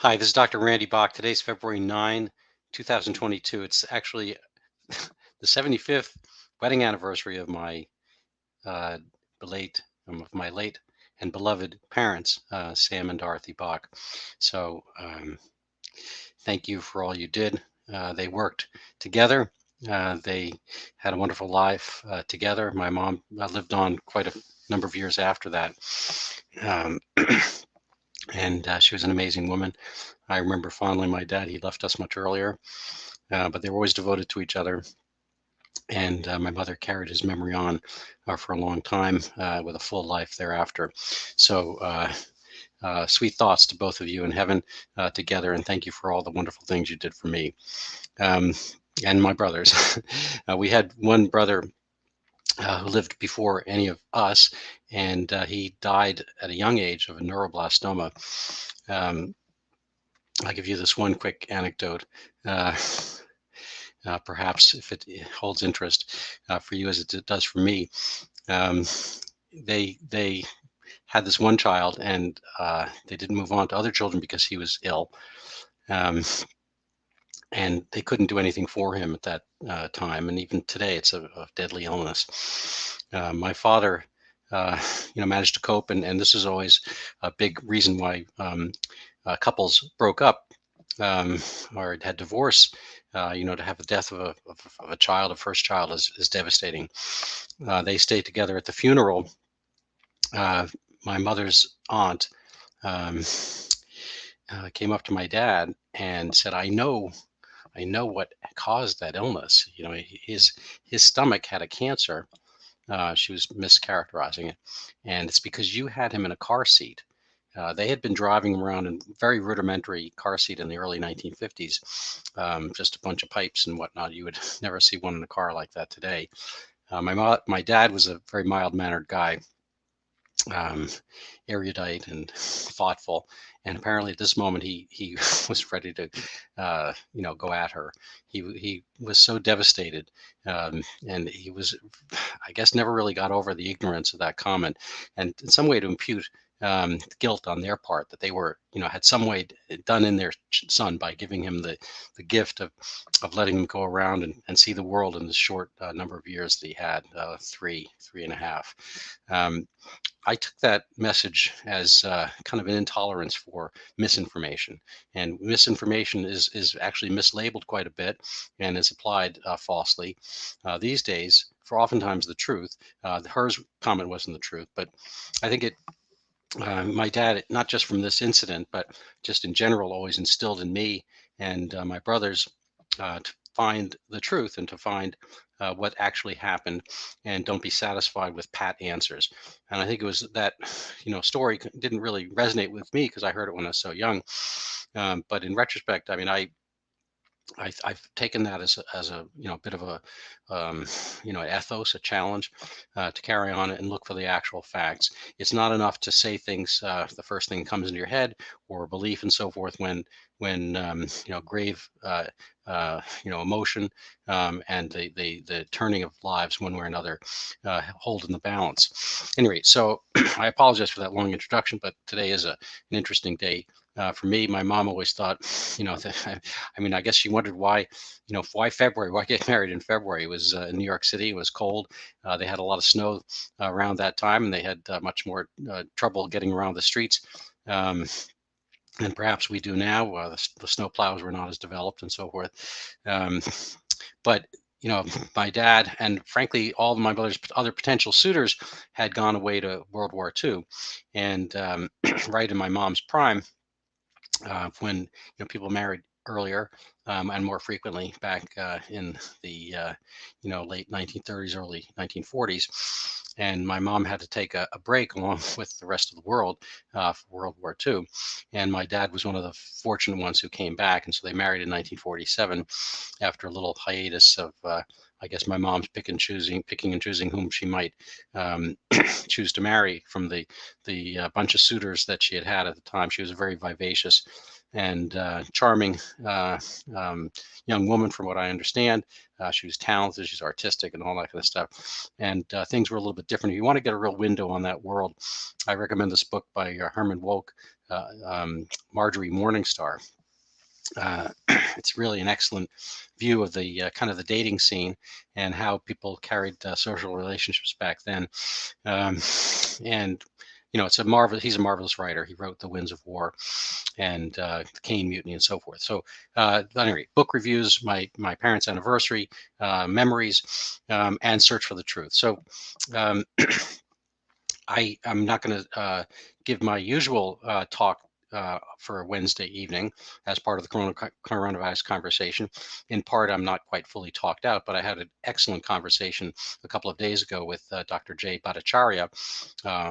Hi, this is Dr. Randy Bock. Today's February 9, 2022. It's actually the 75th wedding anniversary of uh, my late and beloved parents, Sam and Dorothy Bock. So thank you for all you did. They worked together. They had a wonderful life together. My mom lived on quite a number of years after that. Um, and she was an amazing woman. I remember fondly my dad. He left us much earlier, but they were always devoted to each other. And my mother carried his memory on for a long time with a full life thereafter. So, sweet thoughts to both of you in heaven together. And thank you for all the wonderful things you did for me um, and my brothers. We had one brother who lived before any of us, and he died at a young age of a neuroblastoma. Um, I'll give you this one quick anecdote. Uh, Perhaps if it holds interest for you as it does for me. Um, they had this one child, and they didn't move on to other children because he was ill, um, and they couldn't do anything for him at that time. And even today, it's a deadly illness. My father, uh, managed to cope, and this is always a big reason why couples broke up or had divorce. To have the death of a child, a first child, is devastating. They stayed together at the funeral. Uh, my mother's aunt um, came up to my dad and said, I know what caused that illness. His stomach had a cancer. She was mischaracterizing it, and it's because you had him in a car seat. They had been driving around in very rudimentary car seat in the early 1950s, just a bunch of pipes and whatnot. You would never see one in a car like that today. My dad was a very mild mannered guy, um, erudite and thoughtful. And apparently, at this moment, he was ready to, go at her. He was so devastated, and he was, I guess, never really got over the ignorance of that comment, and in some way to impute guilt on their part that they were, had some way done in their son by giving him the gift of letting him go around and see the world in the short number of years that he had, three and a half. Um, I took that message as kind of an intolerance for misinformation, and misinformation is actually mislabeled quite a bit and is applied falsely these days for oftentimes the truth. Hers comment wasn't the truth, but I think it. My dad, not just from this incident, but just in general, always instilled in me and my brothers to find the truth and to find what actually happened, and don't be satisfied with pat answers. And I think it was that story didn't really resonate with me because I heard it when I was so young. But in retrospect, I mean, I've taken that as a bit of a ethos, a challenge to carry on and look for the actual facts. It's not enough to say things the first thing comes into your head or belief and so forth when grave emotion and the turning of lives one way or another hold in the balance. Anyway, so I apologize for that long introduction, but today is an interesting day. For me, my mom always thought, I mean, I guess she wondered why February, why get married in February? It was in New York City, it was cold. They had a lot of snow around that time, and they had much more trouble getting around the streets. And perhaps we do now. The snow plows were not as developed and so forth. Um, but my dad and frankly all of my brother's other potential suitors had gone away to World War II, and right in my mom's prime, when people married earlier and more frequently back in the late 1930s, early 1940s. And my mom had to take a break along with the rest of the world for World War II. And my dad was one of the fortunate ones who came back. And so they married in 1947 after a little hiatus of, I guess, my mom's picking and choosing whom she might choose to marry from the bunch of suitors that she had at the time. She was a very vivacious and charming young woman, from what I understand. She was talented, she's artistic, and all that kind of stuff. And things were a little bit different. If you want to get a real window on that world, I recommend this book by Herman Wouk, Marjorie Morningstar. It's really an excellent view of the kind of the dating scene and how people carried social relationships back then. And it's a marvelous. He's a marvelous writer. He wrote *The Winds of War* and *The Caine Mutiny* and so forth. So, anyway, book reviews, my parents' anniversary, memories, and search for the truth. So, I'm not going to give my usual talk for a Wednesday evening as part of the coronavirus conversation. In part, I'm not quite fully talked out, but I had an excellent conversation a couple of days ago with Dr. Jay Bhattacharya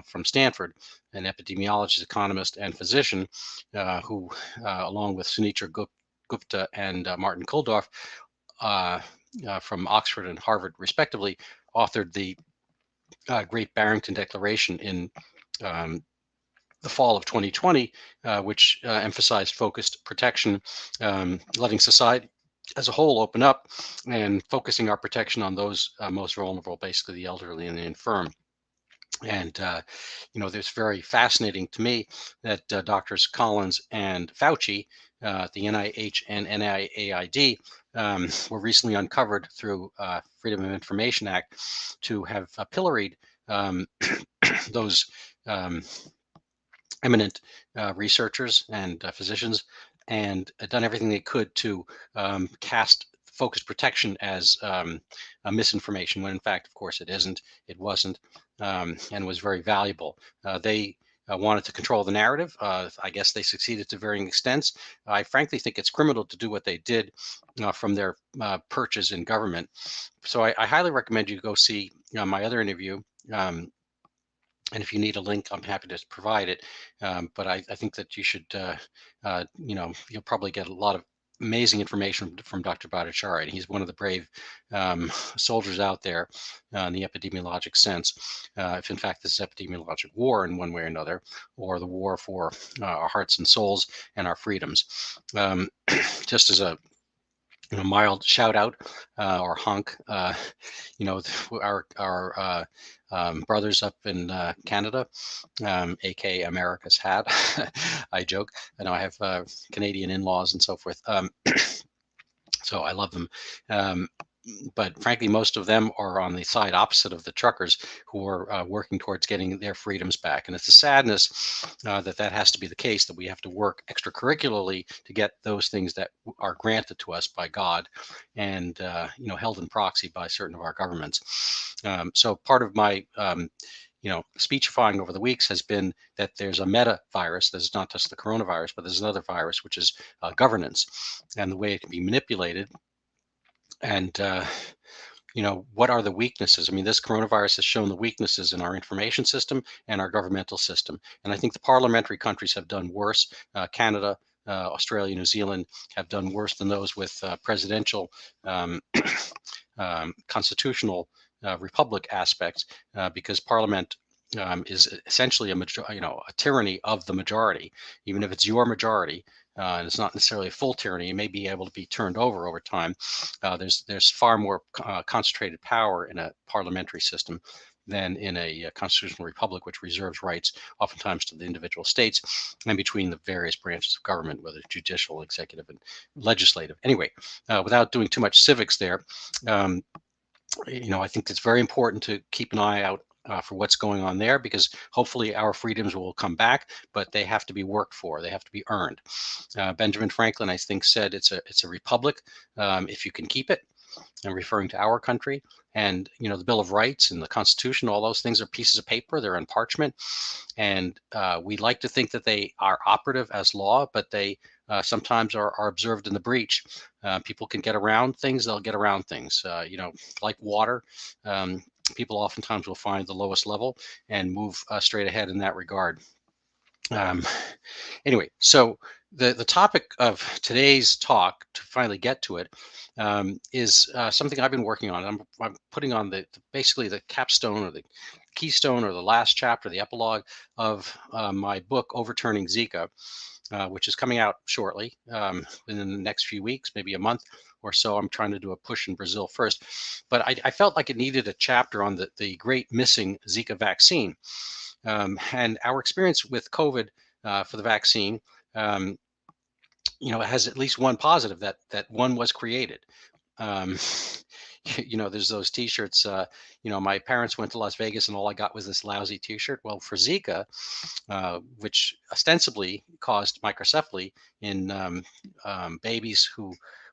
from Stanford, an epidemiologist, economist, and physician who, along with Sunitra Gupta and Martin Kulldorff from Oxford and Harvard, respectively, authored the Great Barrington Declaration in the fall of 2020, which emphasized focused protection, letting society as a whole open up and focusing our protection on those most vulnerable, basically the elderly and the infirm. And, it's very fascinating to me that Doctors Collins and Fauci, the NIH and NIAID, were recently uncovered through Freedom of Information Act to have pilloried those eminent researchers and physicians and done everything they could to cast focused protection as a misinformation, when in fact, of course, it wasn't, and was very valuable. They wanted to control the narrative. I guess they succeeded to varying extents. I frankly think it's criminal to do what they did from their perches in government. So I highly recommend you go see my other interview. And if you need a link, I'm happy to provide it. But I think that you should, you'll probably get a lot of amazing information from Dr. Bhattacharya. He's one of the brave soldiers out there in the epidemiologic sense. If in fact this is epidemiologic war in one way or another, or the war for our hearts and souls and our freedoms. Just as a mild shout out or honk, our brothers up in Canada, aka America's hat. I joke. I know I have Canadian in-laws and so forth. So I love them. But frankly, most of them are on the side opposite of the truckers who are working towards getting their freedoms back. And it's a sadness that has to be the case, that we have to work extracurricularly to get those things that are granted to us by God and, held in proxy by certain of our governments. So part of my speechifying over the weeks has been that there's a meta virus. There's not just the coronavirus, but there's another virus, which is governance and the way it can be manipulated. And, what are the weaknesses? I mean, this coronavirus has shown the weaknesses in our information system and our governmental system. And I think the parliamentary countries have done worse. Canada, Australia, New Zealand have done worse than those with presidential constitutional republic aspects, because Parliament is essentially a tyranny of the majority, even if it's your majority. And it's not necessarily a full tyranny. It may be able to be turned over time. There's far more concentrated power in a parliamentary system than in a constitutional republic, which reserves rights oftentimes to the individual states and between the various branches of government, whether judicial, executive, and legislative. Anyway, without doing too much civics there, I think it's very important to keep an eye out for what's going on there, because hopefully our freedoms will come back, but they have to be worked for. They have to be earned. Benjamin Franklin, I think, said it's a republic if you can keep it, and referring to our country. And the Bill of Rights and the Constitution, all those things are pieces of paper. They're on parchment, and we like to think that they are operative as law, but they sometimes are observed in the breach. People can get around things. They'll get around things. Like water. People oftentimes will find the lowest level and move straight ahead in that regard. Anyway, so the topic of today's talk, to finally get to it, is something I've been working on. I'm putting on basically the capstone or the keystone or the last chapter, the epilogue of my book, Overturning Zika, which is coming out shortly, within the next few weeks, maybe a month or so. I'm trying to do a push in Brazil first, but I felt like it needed a chapter on the great missing Zika vaccine. And our experience with COVID for the vaccine, um, it has at least one positive, that one was created. Um, there's those T-shirts. My parents went to Las Vegas and all I got was this lousy T-shirt. Well, for Zika, which ostensibly caused microcephaly in babies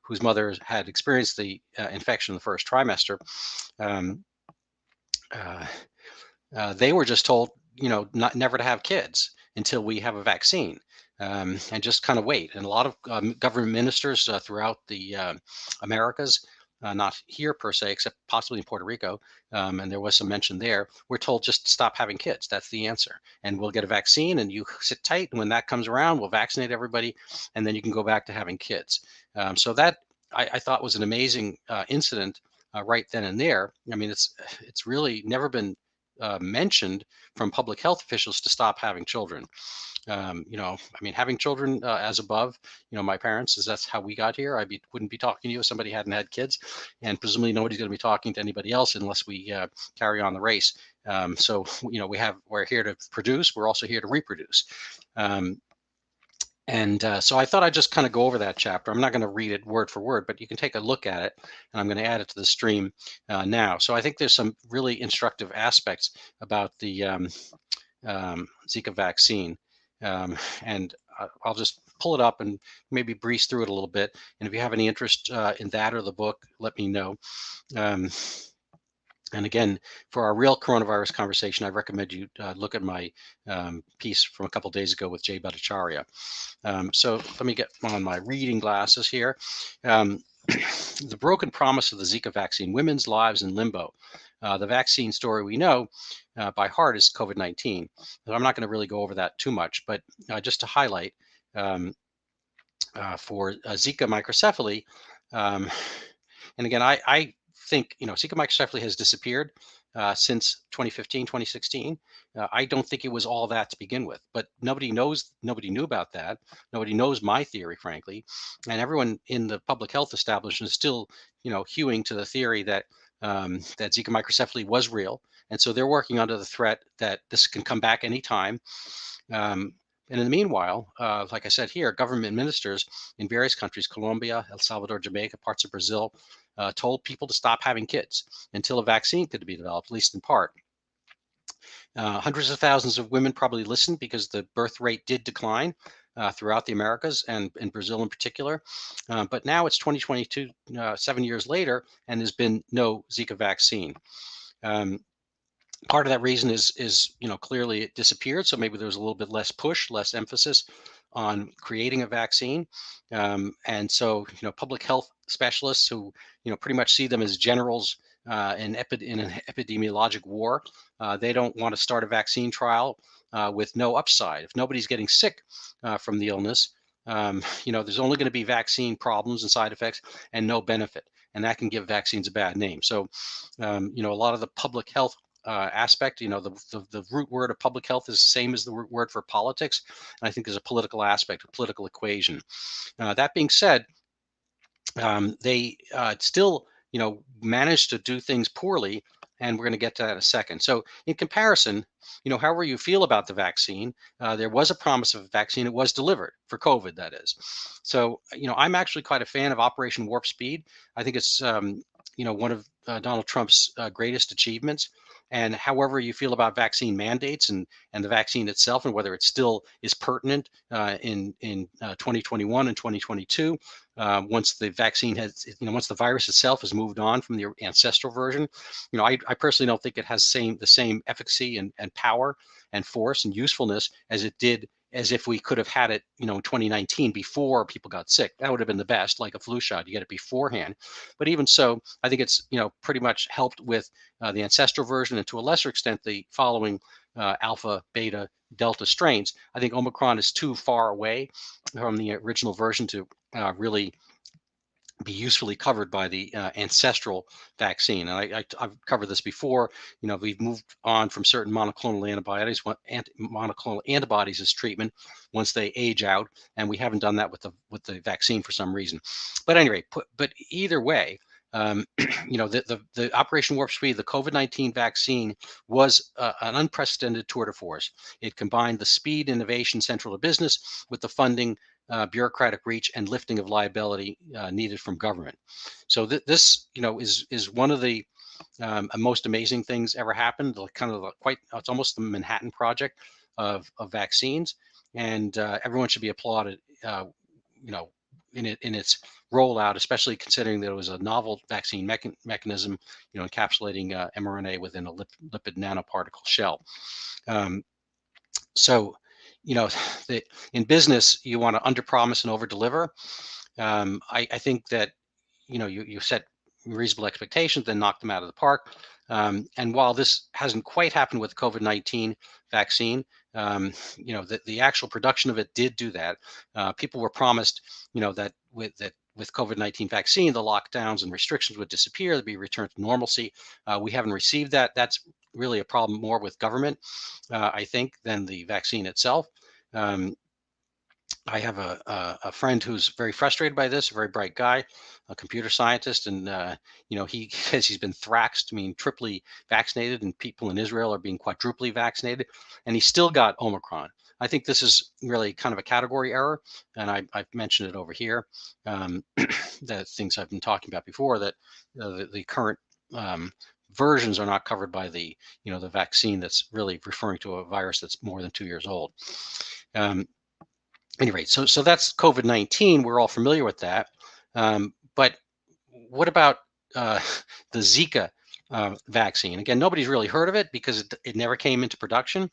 whose mothers had experienced the infection in the first trimester. Um, uh, they were just told, never to have kids until we have a vaccine, and just kind of wait. And a lot of government ministers throughout the Americas, not here per se, except possibly in Puerto Rico, and there was some mention there, we're told just stop having kids. That's the answer. And we'll get a vaccine and you sit tight. And when that comes around, we'll vaccinate everybody and then you can go back to having kids. So that I thought was an amazing incident right then and there. I mean, it's really never been mentioned from public health officials to stop having children. I mean, having children as above, my parents, is that's how we got here. Wouldn't be talking to you if somebody hadn't had kids, and presumably nobody's going to be talking to anybody else unless we carry on the race. So, we're here to produce. We're also here to reproduce. And so I thought I'd just kind of go over that chapter. I'm not going to read it word for word, but you can take a look at it, and I'm going to add it to the stream now. So I think there's some really instructive aspects about the Zika vaccine. And I'll just pull it up and maybe breeze through it a little bit. And if you have any interest in that or the book, let me know. And again, for our real coronavirus conversation, I recommend you look at my piece from a couple days ago with Jay Bhattacharya. So let me get on my reading glasses here. The broken promise of the Zika vaccine, women's lives in limbo. The vaccine story we know by heart is COVID-19. So I'm not going to really go over that too much, but just to highlight for Zika microcephaly, and again, I think, Zika microcephaly has disappeared since 2015, 2016. I don't think it was all that to begin with, but nobody knew about that. Nobody knows my theory, frankly. And everyone in the public health establishment is still, hewing to the theory that that Zika microcephaly was real. And so they're working under the threat that this can come back anytime. And in the meanwhile, like I said here, government ministers in various countries, Colombia, El Salvador, Jamaica, parts of Brazil, told people to stop having kids until a vaccine could be developed, at least in part. Hundreds of thousands of women probably listened because the birth rate did decline throughout the Americas and in Brazil in particular. But now it's 2022, 7 years later, and there's been no Zika vaccine. Part of that reason is clearly it disappeared, so maybe there was a little bit less push, less emphasis on creating a vaccine. And so public health specialists who pretty much see them as generals in an epidemiologic war, they don't want to start a vaccine trial with no upside. If nobody's getting sick from the illness, there's only going to be vaccine problems and side effects and no benefit, and that can give vaccines a bad name. So a lot of the public health aspect, the root word of public health is the same as the root word for politics. And I think there's a political aspect, a political equation. That being said, they still, managed to do things poorly. And we're going to get to that in a second. So in comparison, however you feel about the vaccine, there was a promise of a vaccine. It was delivered for COVID, that is. So, I'm actually quite a fan of Operation Warp Speed. I think it's, one of Donald Trump's greatest achievements. And however you feel about vaccine mandates and the vaccine itself, and whether it still is pertinent in 2021 and 2022, once the vaccine has, once the virus itself has moved on from the ancestral version, I personally don't think it has the same efficacy and power and force and usefulness as it did, as if we could have had it, in 2019 before people got sick. That would have been the best, like a flu shot. You get it beforehand. But even so, I think it's, pretty much helped with the ancestral version, and to a lesser extent, the following alpha, beta, delta strains. I think Omicron is too far away from the original version to really be usefully covered by the ancestral vaccine. And I've covered this before. We've moved on from certain monoclonal antibodies as treatment once they age out, and we haven't done that with the vaccine for some reason. But anyway, but either way, The Operation Warp Speed, the COVID-19 vaccine, was an unprecedented tour de force. It combined the speed, innovation central to business with the funding, bureaucratic reach, and lifting of liability needed from government. So this, is one of the most amazing things ever happened. Kind of it's almost the Manhattan Project of vaccines, and everyone should be applauded. You know, in its rollout, especially considering that it was a novel vaccine mechanism, encapsulating mRNA within a lipid nanoparticle shell. Um, so, you know, in business, you want to underpromise and overdeliver. I think that you set reasonable expectations, then knock them out of the park. And while this hasn't quite happened with the COVID-19 vaccine, the actual production of it did do that. People were promised, that with COVID-19 vaccine, the lockdowns and restrictions would disappear, there'd be a return to normalcy. We haven't received that. That's really a problem more with government, I think, than the vaccine itself. Um, I have a friend who's very frustrated by this, a very bright guy, a computer scientist, and he says he's been thraxed, I mean, triply vaccinated, and people in Israel are being quadruply vaccinated, and he still got Omicron. I think this is really kind of a category error, and I've mentioned it over here. The things I've been talking about before, that the current versions are not covered by the vaccine that's really referring to a virus that's more than 2 years old. Anyway, so that's COVID-19. We're all familiar with that. But what about the Zika vaccine? Again, nobody's really heard of it because it never came into production.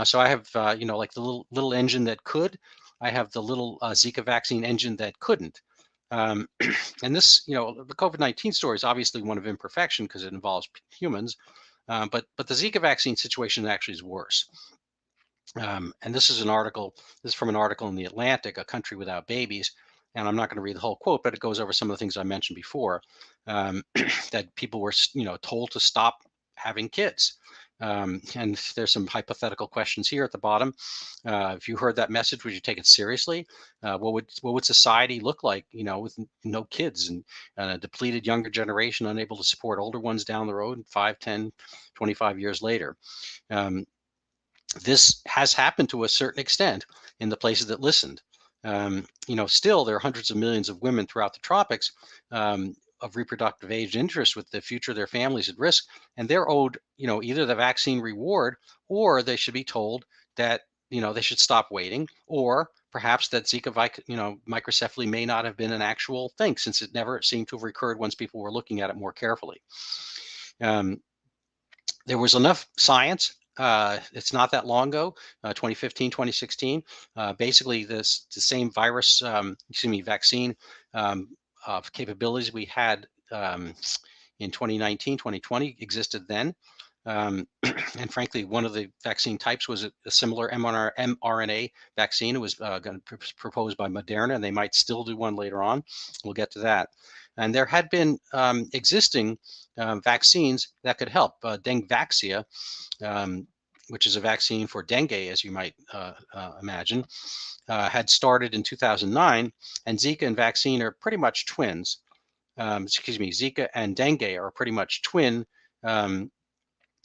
So I have, like the little engine that could. I have the little Zika vaccine engine that couldn't. And this, the COVID-19 story is obviously one of imperfection because it involves humans. But the Zika vaccine situation actually is worse. And this is from an article in The Atlantic, A Country Without Babies. And I'm not going to read the whole quote, but it goes over some of the things I mentioned before, that people were, told to stop having kids. And there's some hypothetical questions here at the bottom. If you heard that message, would you take it seriously? What would society look like, with no kids and a depleted younger generation unable to support older ones down the road 5, 10, 25 years later? This has happened to a certain extent in the places that listened. Still there are hundreds of millions of women throughout the tropics, of reproductive age interest with the future of their families at risk, and they're owed, either the vaccine reward, or they should be told that, they should stop waiting, or perhaps that Zika, microcephaly may not have been an actual thing, since it never seemed to have recurred once people were looking at it more carefully. There was enough science. It's not that long ago, 2015, 2016. Basically, the same virus, vaccine capabilities we had in 2019, 2020 existed then. And frankly, one of the vaccine types was a similar mRNA vaccine. It was proposed by Moderna, and they might still do one later on. We'll get to that. And there had been existing vaccines that could help. Dengvaxia, which is a vaccine for dengue, as you might imagine, had started in 2009, and Zika and vaccine are pretty much twins. Zika and dengue are pretty much twin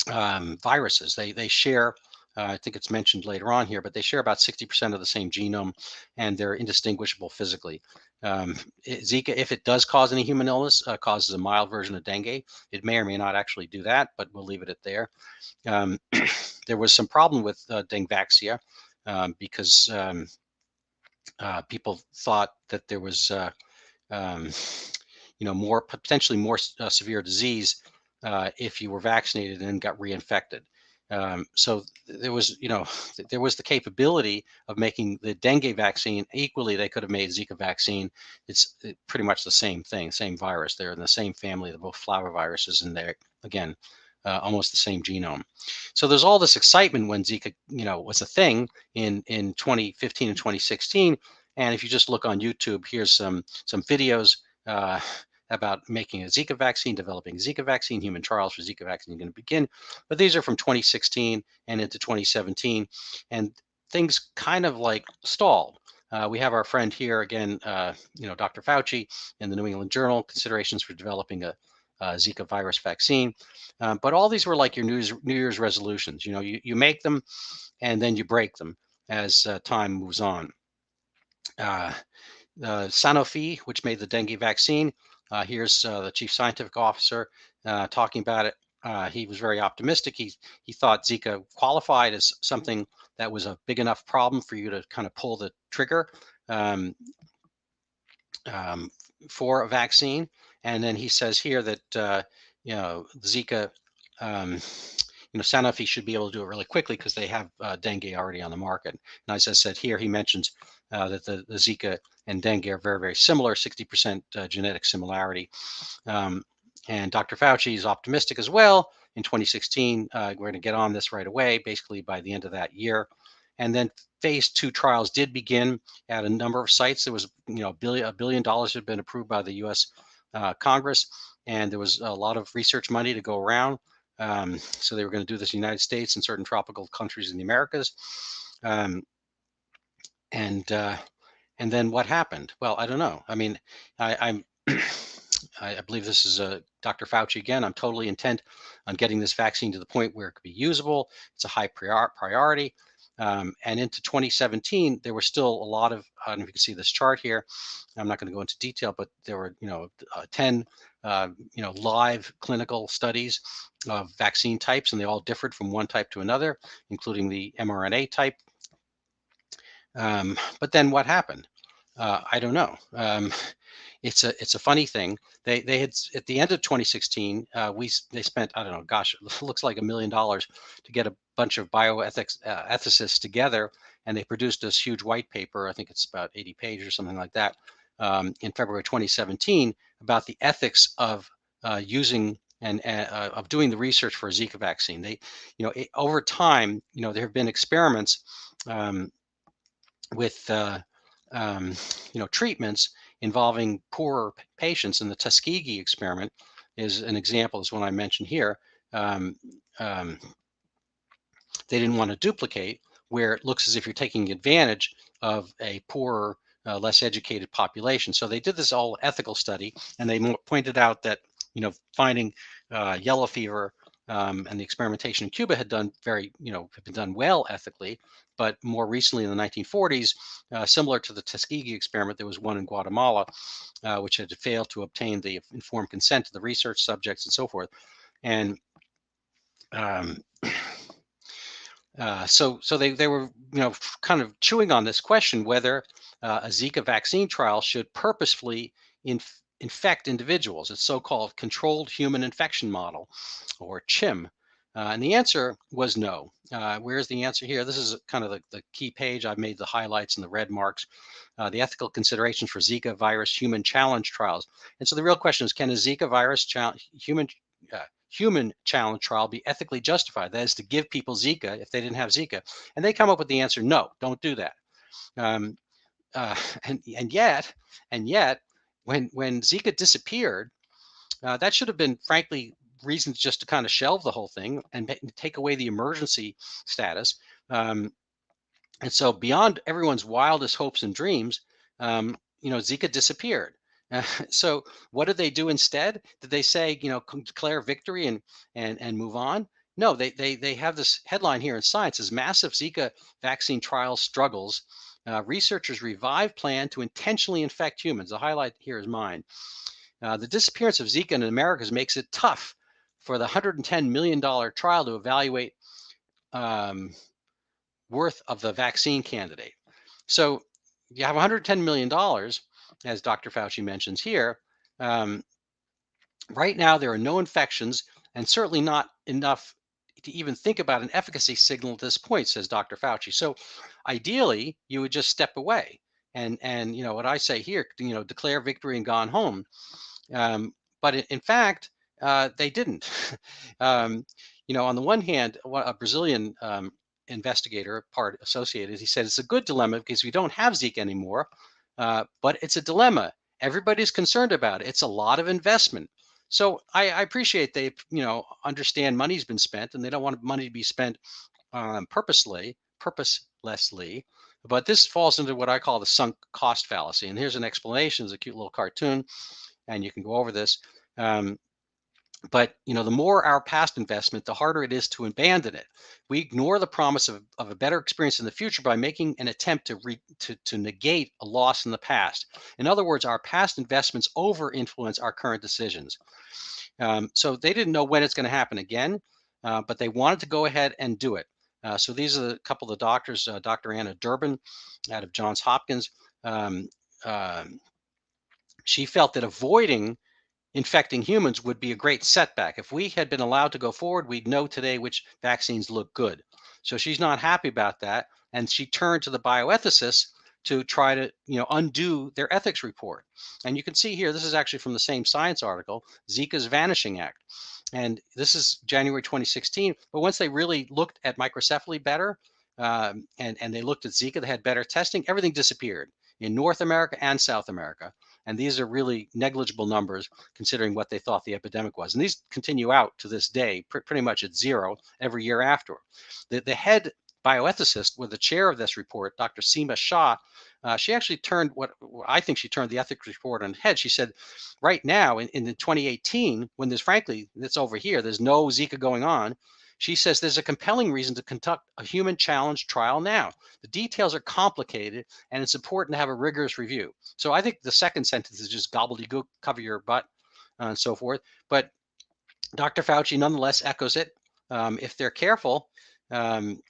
viruses. They share, I think it's mentioned later on here, but they share about 60% of the same genome, and they're indistinguishable physically. Zika, if it does cause any human illness, causes a mild version of dengue. It may or may not actually do that, but we'll leave it at there. There was some problem with Dengvaxia because people thought that there was, potentially more severe disease if you were vaccinated and got reinfected. So there was, there was the capability of making the dengue vaccine equally. They could have made Zika vaccine. It's pretty much the same thing, same virus. They're in the same family. They're both flaviviruses, and they're, again, almost the same genome. So there's all this excitement when Zika, was a thing in 2015 and 2016. And if you just look on YouTube, here's some videos about making a Zika vaccine, developing Zika vaccine. Human trials for Zika vaccine are going to begin. But these are from 2016 and into 2017. And things kind of like stalled. We have our friend here again, Dr. Fauci in the New England Journal, considerations for developing a Zika virus vaccine. But all these were like your New Year's resolutions. You make them and then you break them as time moves on. Uh, Sanofi, which made the dengue vaccine, here's the chief scientific officer talking about it. He was very optimistic. He thought Zika qualified as something that was a big enough problem for you to kind of pull the trigger um, um, for a vaccine. And then he says here that Zika, Sanofi should be able to do it really quickly because they have dengue already on the market. And as I said here, he mentions that the Zika and dengue are very, very similar, 60% genetic similarity. And Dr. Fauci is optimistic as well. In 2016, we're going to get on this right away, basically by the end of that year. And then phase 2 trials did begin at a number of sites. There was, $1 billion had been approved by the U.S. Congress, and there was a lot of research money to go around. So they were going to do this in the United States and certain tropical countries in the Americas. And then what happened? Well, I don't know. I mean, I'm I believe this is Dr. Fauci again. I'm totally intent on getting this vaccine to the point where it could be usable. It's a high priority. And into 2017, there were still a lot of, I don't know if you can see this chart here. I'm not going to go into detail, but there were, 10, live clinical studies of vaccine types, and they all differed from one type to another, including the mRNA type. But then what happened? I don't know. It's a funny thing. They had at the end of 2016, they spent, I don't know, gosh, it looks like $1 million to get a bunch of bioethics ethicists together, and they produced this huge white paper. I think it's about 80 pages or something like that, in February 2017 about the ethics of using and of doing the research for a Zika vaccine. They, over time, there have been experiments with treatments involving poorer patients, and the Tuskegee experiment is an example. Is one I mentioned here. They didn't want to duplicate, where it looks as if you're taking advantage of a poorer, less educated population. So they did this all ethical study, and they pointed out that finding yellow fever and the experimentation in Cuba had done had been done well ethically. But more recently, in the 1940s, similar to the Tuskegee experiment, there was one in Guatemala, which had failed to obtain the informed consent of the research subjects and so forth. And so they were kind of chewing on this question whether a Zika vaccine trial should purposefully infect individuals. It's so-called controlled human infection model, or CHIM. And the answer was no. Where's the answer here? This is kind of the key page. I've made the highlights and the red marks. The ethical considerations for Zika virus human challenge trials. And so the real question is, can a Zika virus human challenge trial be ethically justified? That is, to give people Zika if they didn't have Zika. And they come up with the answer, no, don't do that. And yet, when Zika disappeared, that should have been, frankly, reasons just to kind of shelve the whole thing and take away the emergency status. And so, beyond everyone's wildest hopes and dreams, Zika disappeared. So, what did they do instead? Did they say, declare victory and move on? No, they have this headline here in Science: as massive Zika vaccine trial struggles, researchers revive plan to intentionally infect humans. The highlight here is mine. The disappearance of Zika in the Americas makes it tough for the $110 million trial to evaluate worth of the vaccine candidate. So you have $110 million, as Dr. Fauci mentions here. Right now, there are no infections, and certainly not enough to even think about an efficacy signal at this point, says Dr. Fauci. So ideally, you would just step away. And what I say here, declare victory and gone home. But in fact, they didn't. On the one hand, a Brazilian investigator, part associated, he said it's a good dilemma because we don't have Zika anymore, but it's a dilemma. Everybody's concerned about it. It's a lot of investment. So I appreciate they, understand money's been spent, and they don't want money to be spent purposelessly. But this falls into what I call the sunk cost fallacy. And here's an explanation. It's a cute little cartoon, and you can go over this. Um, but the more our past investment, the harder it is to abandon it. We ignore the promise of a better experience in the future by making an attempt to negate a loss in the past. In other words, our past investments over influence our current decisions. So they didn't know when it's going to happen again, but they wanted to go ahead and do it. So these are a couple of doctors, Dr. Anna Durbin out of Johns Hopkins. Um, uh, she felt that avoiding infecting humans would be a great setback. If we had been allowed to go forward, we'd know today which vaccines look good. So she's not happy about that. And she turned to the bioethicists to try to undo their ethics report. And you can see here, this is actually from the same Science article, Zika's Vanishing Act. And this is January 2016. But once they really looked at microcephaly better, and they looked at Zika, they had better testing, everything disappeared in North America and South America. And these are really negligible numbers considering what they thought the epidemic was. And these continue out to this day, pretty much at zero every year after. The head bioethicist, with the chair of this report, Dr. Seema Shah, she actually turned I think she turned the ethics report on its head. She said, right now in 2018, when there's frankly, it's over here, there's no Zika going on. She says there's a compelling reason to conduct a human challenge trial now. The details are complicated, and it's important to have a rigorous review. So I think the second sentence is just gobbledygook, cover your butt, and so forth. But Dr. Fauci nonetheless echoes it. If they're careful, um,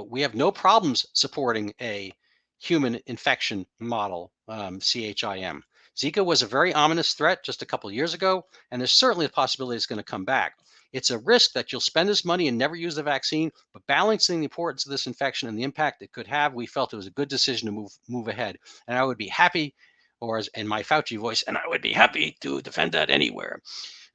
we have no problems supporting a human infection model, CHIM. Zika was a very ominous threat just a couple of years ago, and there's certainly a possibility it's going to come back. It's a risk that you'll spend this money and never use the vaccine, but balancing the importance of this infection and the impact it could have, we felt it was a good decision to move ahead. And I would be happy, or as in my Fauci voice, and I would be happy to defend that anywhere.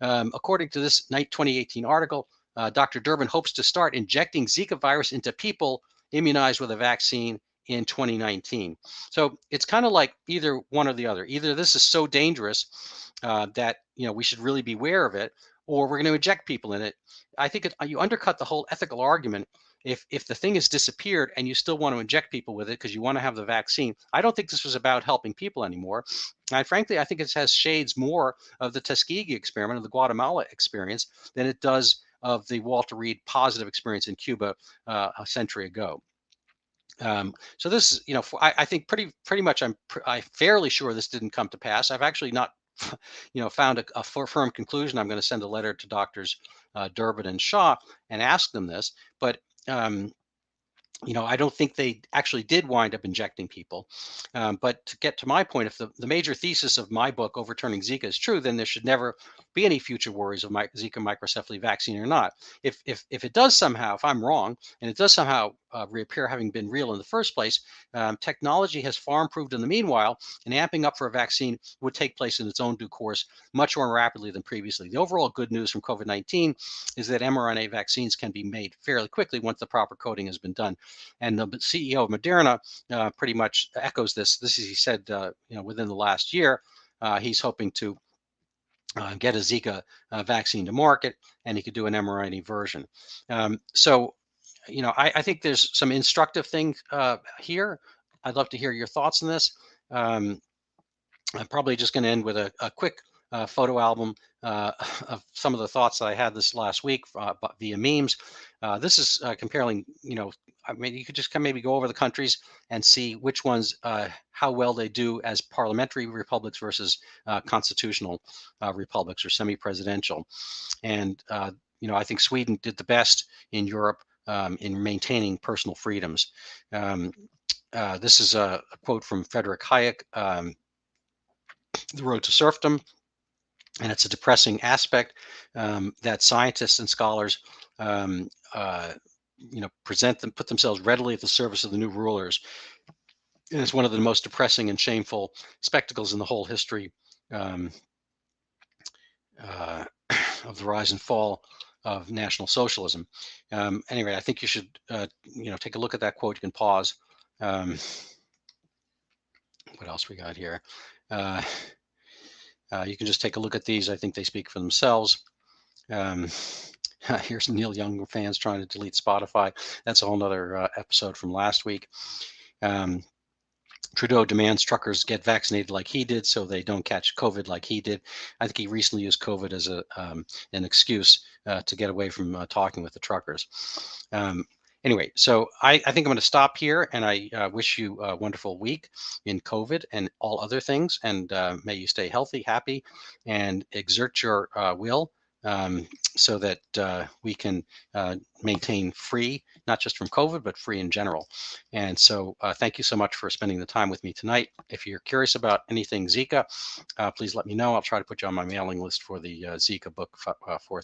According to this 2018 article, Dr. Durbin hopes to start injecting Zika virus into people immunized with a vaccine in 2019. So it's kind of like either one or the other. Either this is so dangerous that we should really be aware of it, or we're going to inject people in it. I think you undercut the whole ethical argument if the thing has disappeared and you still want to inject people with it because you want to have the vaccine. I don't think this was about helping people anymore. And frankly, I think it has shades more of the Tuskegee experiment, of the Guatemala experience, than it does of the Walter Reed positive experience in Cuba a century ago. So this is, I think pretty much I'm fairly sure this didn't come to pass. I've actually not, found a firm conclusion. I'm going to send a letter to doctors Durbin and Shaw and ask them this, but I don't think they actually did wind up injecting people. But to get to my point, if the major thesis of my book, Overturning Zika, is true, then there should never be any future worries of Zika microcephaly vaccine or not. If it does somehow, if I'm wrong, and it does somehow reappear having been real in the first place, technology has far improved in the meanwhile, and amping up for a vaccine would take place in its own due course much more rapidly than previously. The overall good news from COVID-19 is that mRNA vaccines can be made fairly quickly once the proper coding has been done. And the CEO of Moderna pretty much echoes this. This is, he said, within the last year, he's hoping to get a Zika vaccine to market, and he could do an mRNA version. So, I think there's some instructive things here. I'd love to hear your thoughts on this. I'm probably just going to end with a quick photo album of some of the thoughts that I had this last week via memes. This is comparing, I mean, you could just maybe go over the countries and see which ones, how well they do as parliamentary republics versus constitutional republics or semi-presidential. And, I think Sweden did the best in Europe in maintaining personal freedoms. This is a quote from Frederick Hayek, The Road to Serfdom. And it's a depressing aspect that scientists and scholars, put themselves readily at the service of the new rulers. And it's one of the most depressing and shameful spectacles in the whole history of the rise and fall of National Socialism. Anyway, I think you should, take a look at that quote. You can pause. What else we got here? You can just take a look at these. I think they speak for themselves. Here's Neil Young fans trying to delete Spotify. That's a whole nother episode from last week. Trudeau demands truckers get vaccinated like he did so they don't catch COVID like he did. I think he recently used COVID as an excuse to get away from talking with the truckers. Anyway, so I think I'm going to stop here, and I wish you a wonderful week in COVID and all other things. And may you stay healthy, happy, and exert your will so that we can maintain free, not just from COVID, but free in general. And so thank you so much for spending the time with me tonight. If you're curious about anything Zika, please let me know. I'll try to put you on my mailing list for the Zika book forthcoming.